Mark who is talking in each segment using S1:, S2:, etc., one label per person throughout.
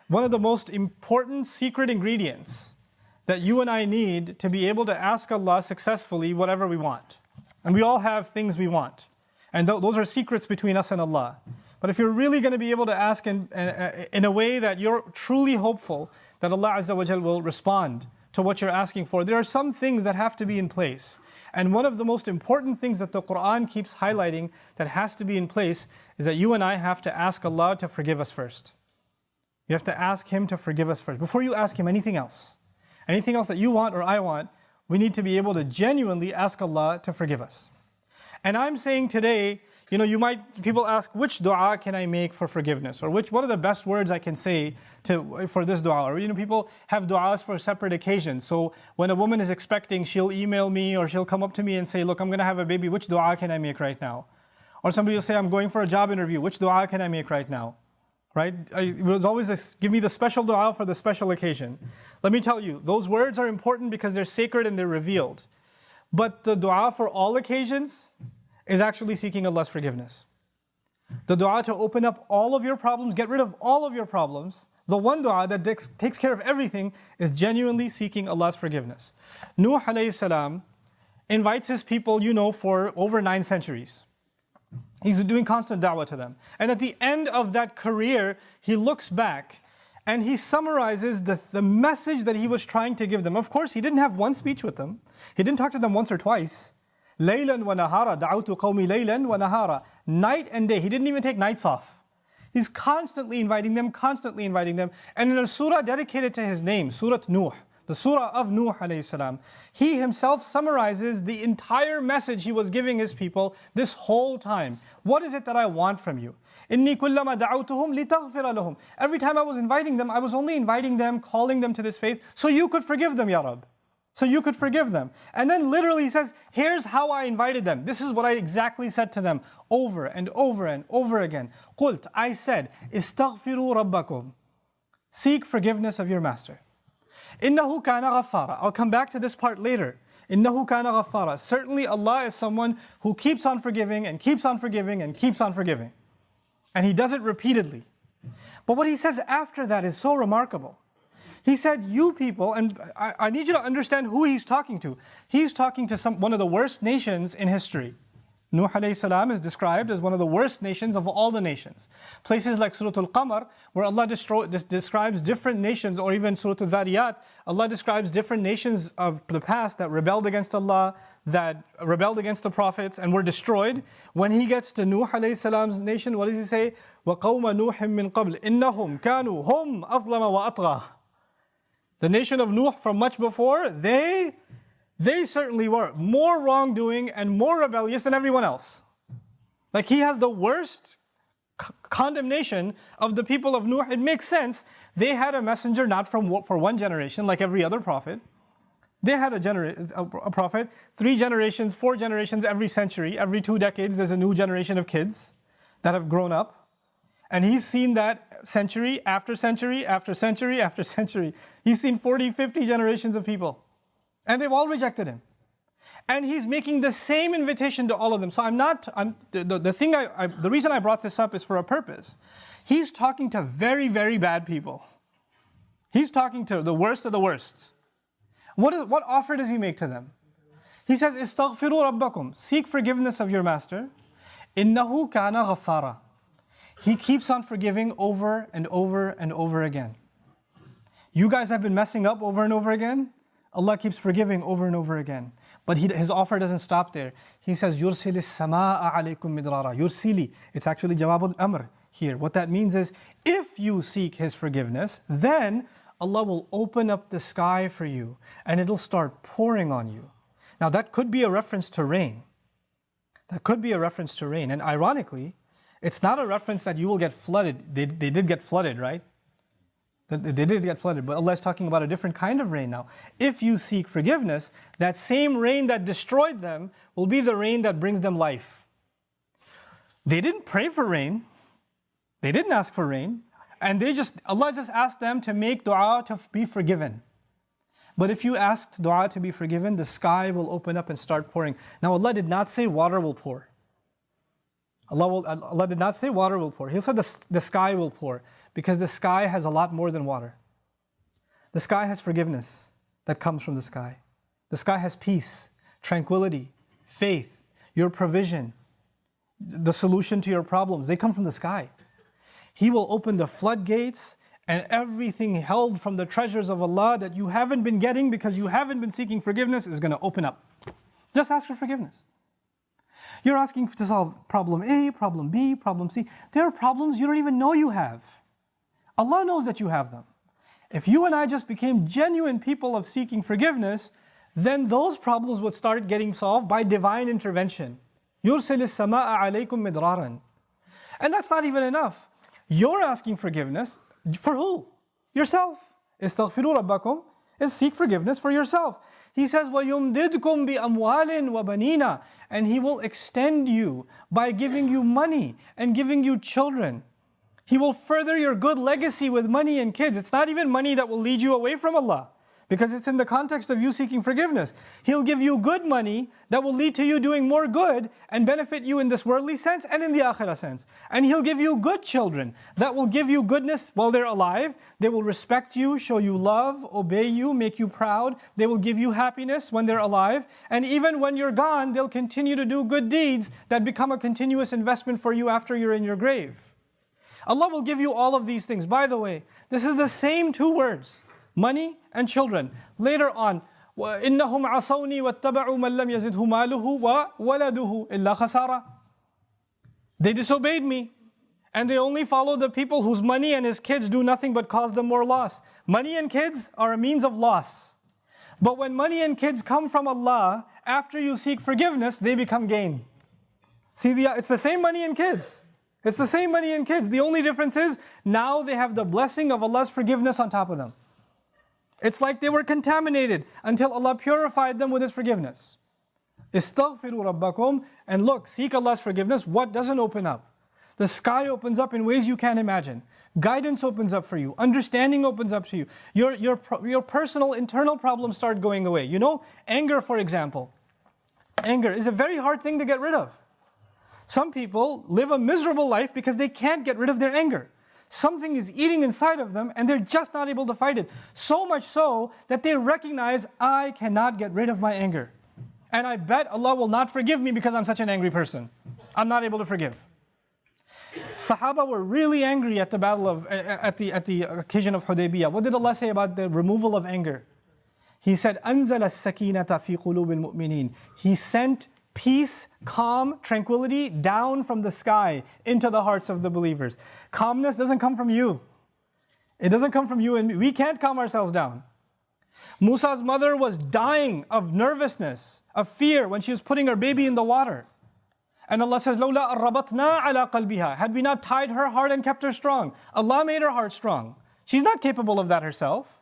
S1: One of the most important secret ingredients that you and I need to be able to ask Allah successfully whatever we want. And we all have things we want. And those are secrets between us and Allah. But if you're really going to be able to ask in a way that you're truly hopeful that Allah Azza wa Jal will respond to what you're asking for, there are some things that have to be in place. And one of the most important things that the Quran keeps highlighting that has to be in place is that you and I have to ask Allah to forgive us first. You have to ask Him to forgive us first. Before you ask Him anything else that you want or I want, we need to be able to genuinely ask Allah to forgive us. And I'm saying today, people ask, which dua can I make for forgiveness? Or what are the best words I can say for this dua? Or people have duas for separate occasions. So when a woman is expecting, she'll email me or she'll come up to me and say, look, I'm going to have a baby. Which dua can I make right now? Or somebody will say, I'm going for a job interview. Which dua can I make right now? Right? It was always this, give me the special dua for the special occasion. Let me tell you, those words are important because they're sacred and they're revealed. But the dua for all occasions is actually seeking Allah's forgiveness. The dua to open up all of your problems, get rid of all of your problems, the one dua that takes care of everything is genuinely seeking Allah's forgiveness. Nuh alayhi salam invites his people, for over 9 centuries. He's doing constant da'wah to them. And at the end of that career, he looks back and he summarizes the message that he was trying to give them. Of course, he didn't have one speech with them. He didn't talk to them once or twice. Laylan wa nahara, da'awtu qawmi laylan wa nahara. Night and day. He didn't even take nights off. He's constantly inviting them. And in a surah dedicated to his name, Surah Nuh, the surah of Nuh alayhi salam, he himself summarizes the entire message he was giving his people this whole time. What is it that I want from you? Inni kullama da'awtuhum litaghfira lahum. Every time I was inviting them, I was only inviting them, calling them to this faith, so you could forgive them, Ya Rabb. So you could forgive them. And then literally he says, here's how I invited them. This is what I exactly said to them over and over and over again. Qult, I said, istaghfiru rabbakum. Seek forgiveness of your master. Innahu kana ghaffara. I'll come back to this part later. Innahu kana ghaffara. Certainly Allah is someone who keeps on forgiving and keeps on forgiving and keeps on forgiving. And He does it repeatedly. But what He says after that is so remarkable. He said, you people, and I need you to understand who He's talking to. He's talking to one of the worst nations in history. Nuh alayhi salam is described as one of the worst nations of all the nations. Places like Surah Al-Qamar, where Allah describes different nations, or even Surah Al-Dhariyat, Allah describes different nations of the past that rebelled against Allah, that rebelled against the prophets and were destroyed. When he gets to Nuh alayhi salam's nation, what does he say? وَقَوْمَ نُوحٍ مِّن قَبْلِ إِنَّهُمْ كَانُوا هُمْ أَظْلَمَ وَأَطْغَى. The nation of Nuh from much before, they certainly were more wrongdoing and more rebellious than everyone else. Like he has the worst condemnation of the people of Nuh. It makes sense. They had a messenger not for one generation like every other prophet. They had a prophet, 3 generations, 4 generations every century. Every 2 decades there's a new generation of kids that have grown up. And he's seen that century after century after century after century. He's seen 40, 50 generations of people. And they've all rejected him. And he's making the same invitation to all of them. So the reason I brought this up is for a purpose. He's talking to very, very bad people. He's talking to the worst of the worst. What offer does he make to them? He says, istaghfiru rabbakum. Seek forgiveness of your master. Innahu kana ghaffara. He keeps on forgiving over and over and over again. You guys have been messing up over and over again. Allah keeps forgiving over and over again. But His offer doesn't stop there. He says, يُرْسِلِ السَّمَاءَ عَلَيْكُمْ مِدْرَارًا. Yursili. It's actually Jawab al-Amr here. What that means is, if you seek His forgiveness, then Allah will open up the sky for you and it'll start pouring on you. Now that could be a reference to rain. And ironically, it's not a reference that you will get flooded. They did get flooded, right? They did get flooded, but Allah is talking about a different kind of rain now. If you seek forgiveness, that same rain that destroyed them will be the rain that brings them life. They didn't pray for rain. They didn't ask for rain. And Allah just asked them to make dua to be forgiven. But if you asked dua to be forgiven, the sky will open up and start pouring. Now Allah did not say water will pour. Allah did not say water will pour. He said the sky will pour. Because the sky has a lot more than water. The sky has forgiveness that comes from the sky. The sky has peace, tranquility, faith, your provision, the solution to your problems. They come from the sky. He will open the floodgates, and everything held from the treasures of Allah that you haven't been getting because you haven't been seeking forgiveness is going to open up. Just ask for forgiveness. You're asking to solve problem A, problem B, problem C. There are problems you don't even know you have. Allah knows that you have them. If you and I just became genuine people of seeking forgiveness, then those problems would start getting solved by divine intervention. يُرْسِلِ السَّمَاءَ عَلَيْكُمْ مِدْرَارًا. And that's not even enough. You're asking forgiveness for who? Yourself. اسْتَغْفِرُوا رَبَّكُمْ is seek forgiveness for yourself. He says, وَيُمْدِدْكُمْ بِأَمْوَالٍ وَبَنِينَ. And He will extend you by giving you money and giving you children. He will further your good legacy with money and kids. It's not even money that will lead you away from Allah, because it's in the context of you seeking forgiveness. He'll give you good money that will lead to you doing more good and benefit you in this worldly sense and in the akhirah sense. And He'll give you good children that will give you goodness while they're alive. They will respect you, show you love, obey you, make you proud. They will give you happiness when they're alive. And even when you're gone, they'll continue to do good deeds that become a continuous investment for you after you're in your grave. Allah will give you all of these things. By the way, this is the same two words, money and children. Later on, وَإِنَّهُمْ عَصَوْنِي وَاتَّبَعُوا مَنْ لَمْ يَزِدْهُ مَالُهُ وَوَلَدُهُ إِلَّا خَسَارًا. They disobeyed me, and they only follow the people whose money and his kids do nothing but cause them more loss. Money and kids are a means of loss. But when money and kids come from Allah, after you seek forgiveness, they become gain. See, it's the same money and kids. It's the same money and kids. The only difference is now they have the blessing of Allah's forgiveness on top of them. It's like they were contaminated until Allah purified them with His forgiveness. Istaghfiru rabbakum. And look, seek Allah's forgiveness. What doesn't open up? The sky opens up in ways you can't imagine. Guidance opens up for you. Understanding opens up to you. Your personal internal problems start going away. You know, anger, for example. Anger is a very hard thing to get rid of. Some people live a miserable life because they can't get rid of their anger. Something is eating inside of them and they're just not able to fight it. So much so that they recognize, I cannot get rid of my anger. And I bet Allah will not forgive me because I'm such an angry person. I'm not able to forgive. Sahaba were really angry at the battle of, at the occasion of Hudaybiyah. What did Allah say about the removal of anger? He said, أَنزَلَ السَّكِينَةَ فِي قُلُوبِ الْمُؤْمِنِينَ. He sent peace, calm, tranquility down from the sky into the hearts of the believers. Calmness doesn't come from you. It doesn't come from you and me. We can't calm ourselves down. Musa's mother was dying of nervousness, of fear when she was putting her baby in the water. And Allah says, لَوْلَا أَرَّبَطْنَا عَلَىٰ قَلْبِهَا. Had we not tied her heart and kept her strong. Allah made her heart strong. She's not capable of that herself.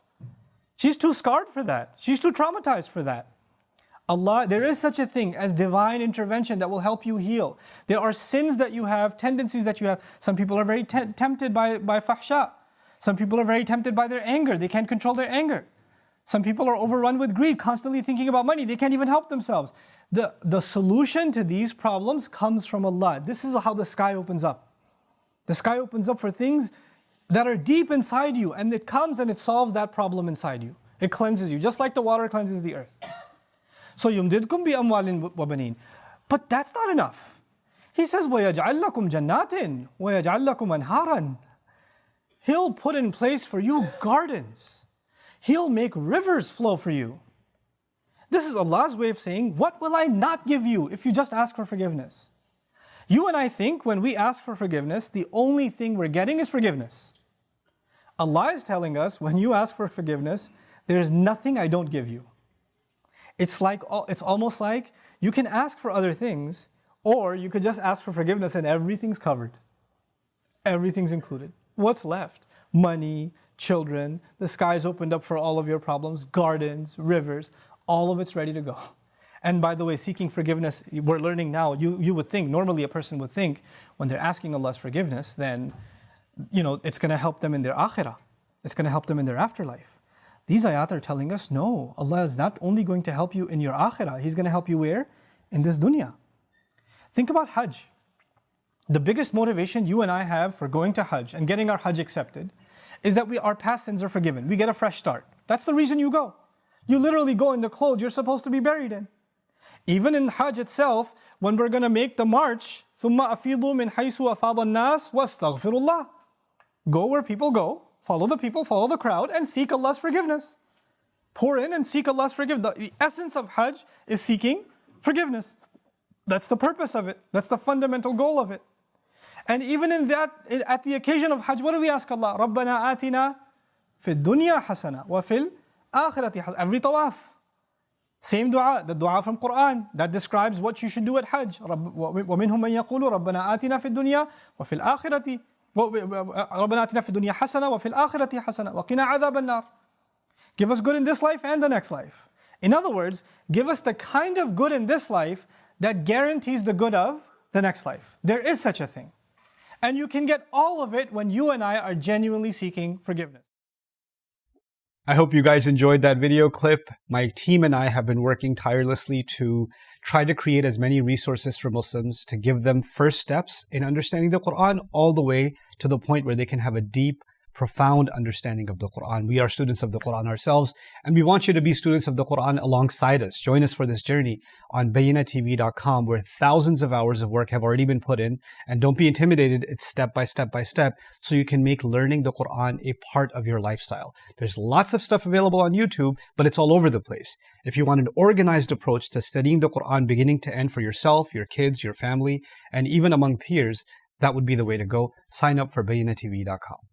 S1: She's too scarred for that. She's too traumatized for that. Allah, there is such a thing as divine intervention that will help you heal. There are sins that you have, tendencies that you have. Some people are very tempted by fahsha. Some people are very tempted by their anger. They can't control their anger. Some people are overrun with greed, constantly thinking about money. They can't even help themselves. The solution to these problems comes from Allah. This is how the sky opens up. The sky opens up for things that are deep inside you, and it comes and it solves that problem inside you. It cleanses you, just like the water cleanses the earth. So يُمْدِدْكُمْ بِأَمْوَالٍ وَبَنِينَ. But that's not enough. He says, وَيَجْعَلْ لَكُمْ جَنَّاتٍ وَيَجْعَلْ لَكُمْ أَنْهَارًا. He'll put in place for you gardens. He'll make rivers flow for you. This is Allah's way of saying, what will I not give you if you just ask for forgiveness? You and I think when we ask for forgiveness, the only thing we're getting is forgiveness. Allah is telling us, when you ask for forgiveness, there's nothing I don't give you. It's almost like you can ask for other things, or you could just ask for forgiveness and everything's covered. Everything's included. What's left? Money, children, the sky's opened up for all of your problems, gardens, rivers, all of it's ready to go. And by the way, seeking forgiveness, we're learning now, you would think, normally a person would think, when they're asking Allah's forgiveness, then, it's going to help them in their akhirah. It's going to help them in their afterlife. These ayat are telling us, no, Allah is not only going to help you in your akhirah, He's going to help you where? In this dunya. Think about Hajj. The biggest motivation you and I have for going to Hajj and getting our Hajj accepted is that our past sins are forgiven. We get a fresh start. That's the reason you go. You literally go in the clothes you're supposed to be buried in. Even in Hajj itself, when we're going to make the march, ثُمَّ أَفِيضُوا مِنْ حَيْثُ أَفَاضَ النَّاسِ وَاسْتَغْفِرُوا اللَّهِ. Go where people go, follow the people, follow the crowd, and seek Allah's forgiveness. Pour in and seek Allah's forgiveness. The essence of Hajj is seeking forgiveness. That's the purpose of it. That's the fundamental goal of it. And even in that, at the occasion of Hajj, what do we ask Allah? رَبَّنَا آتِنَا فِي الدُّنْيَا حَسَنَةً وَفِي الْآخِرَةِ حَسَنَةً. Every tawaf. Same dua, the dua from Quran that describes what you should do at Hajj. وَمِنْهُمْ مَنْ يَقُولُ رَبَّنَا آتِنَا فِي الدُّنْيا وَفِي الْآخِرَةِ رَبَّنَا آتِنَا فِي الدُّنْيا حَسَنَةً وَفِي الْآخِرَةِ حَسَنَةً وَقِنَا عَذَابَ النَّارِ. Give us good in this life and the next life. In other words, give us the kind of good in this life that guarantees the good of the next life. There is such a thing. And you can get all of it when you and I are genuinely seeking forgiveness. I hope you guys enjoyed that video clip. My team and I have been working tirelessly to try to create as many resources for Muslims to give them first steps in understanding the Quran all the way to the point where they can have a deep, profound understanding of the Quran. We are students of the Quran ourselves, and we want you to be students of the Quran alongside us. Join us for this journey on bayyinatv.com, where thousands of hours of work have already been put in. And don't be intimidated, it's step by step by step, so you can make learning the Quran a part of your lifestyle. There's lots of stuff available on YouTube, but it's all over the place. If you want an organized approach to studying the Quran beginning to end for yourself, your kids, your family, and even among peers, that would be the way to go. Sign up for bayyinatv.com.